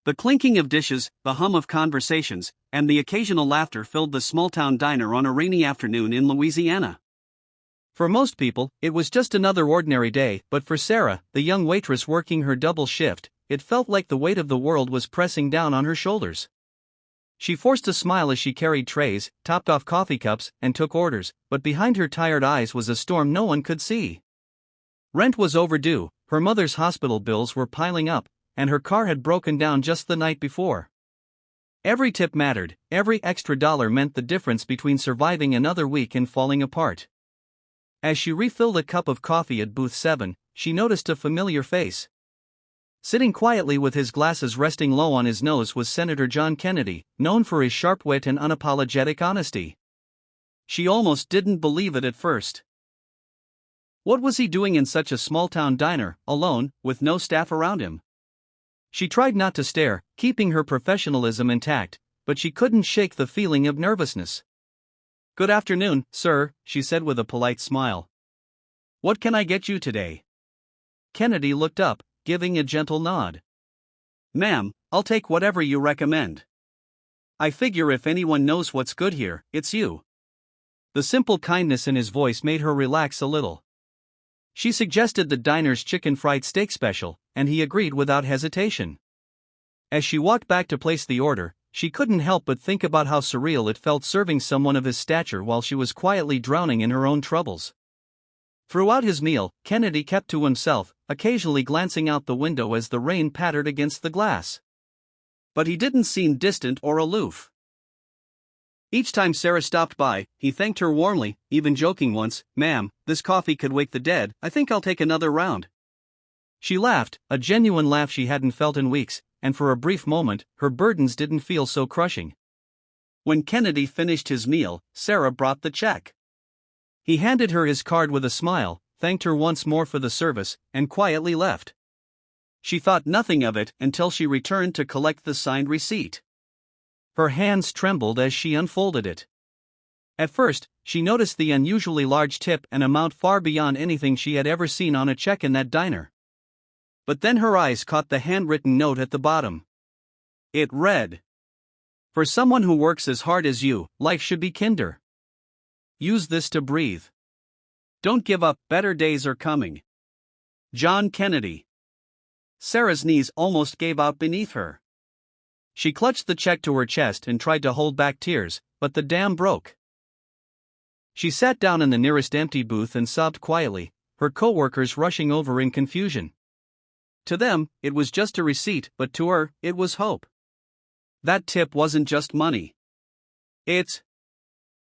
The clinking of dishes, the hum of conversations, and the occasional laughter filled the small-town diner on a rainy afternoon in Louisiana. For most people, it was just another ordinary day, but for Sarah, the young waitress working her double shift, it felt like the weight of the world was pressing down on her shoulders. She forced a smile as she carried trays, topped off coffee cups, and took orders, but behind her tired eyes was a storm no one could see. Rent was overdue, her mother's hospital bills were piling up, and her car had broken down just the night before. Every tip mattered, every extra dollar meant the difference between surviving another week and falling apart. As she refilled a cup of coffee at booth 7, she noticed a familiar face. Sitting quietly with his glasses resting low on his nose was Senator John Kennedy, known for his sharp wit and unapologetic honesty. She almost didn't believe it at first. What was he doing in such a small-town diner, alone, with no staff around him? She tried not to stare, keeping her professionalism intact, but she couldn't shake the feeling of nervousness. "Good afternoon, sir," she said with a polite smile. "What can I get you today?" Kennedy looked up, giving a gentle nod. "Ma'am, I'll take whatever you recommend. I figure if anyone knows what's good here, it's you." The simple kindness in his voice made her relax a little. She suggested the diner's chicken fried steak special, and he agreed without hesitation. As she walked back to place the order, she couldn't help but think about how surreal it felt serving someone of his stature while she was quietly drowning in her own troubles. Throughout his meal, Kennedy kept to himself, occasionally glancing out the window as the rain pattered against the glass. But he didn't seem distant or aloof. Each time Sarah stopped by, he thanked her warmly, even joking once, "Ma'am, this coffee could wake the dead, I think I'll take another round." She laughed, a genuine laugh she hadn't felt in weeks, and for a brief moment, her burdens didn't feel so crushing. When Kennedy finished his meal, Sarah brought the check. He handed her his card with a smile, thanked her once more for the service, and quietly left. She thought nothing of it until she returned to collect the signed receipt. Her hands trembled as she unfolded it. At first, she noticed the unusually large tip, an amount far beyond anything she had ever seen on a check in that diner. But then her eyes caught the handwritten note at the bottom. It read, "For someone who works as hard as you, life should be kinder. Use this to breathe. Don't give up, better days are coming. John Kennedy." Sarah's knees almost gave out beneath her. She clutched the check to her chest and tried to hold back tears, but the dam broke. She sat down in the nearest empty booth and sobbed quietly, her co-workers rushing over in confusion. To them, it was just a receipt, but to her, it was hope. That tip wasn't just money. It's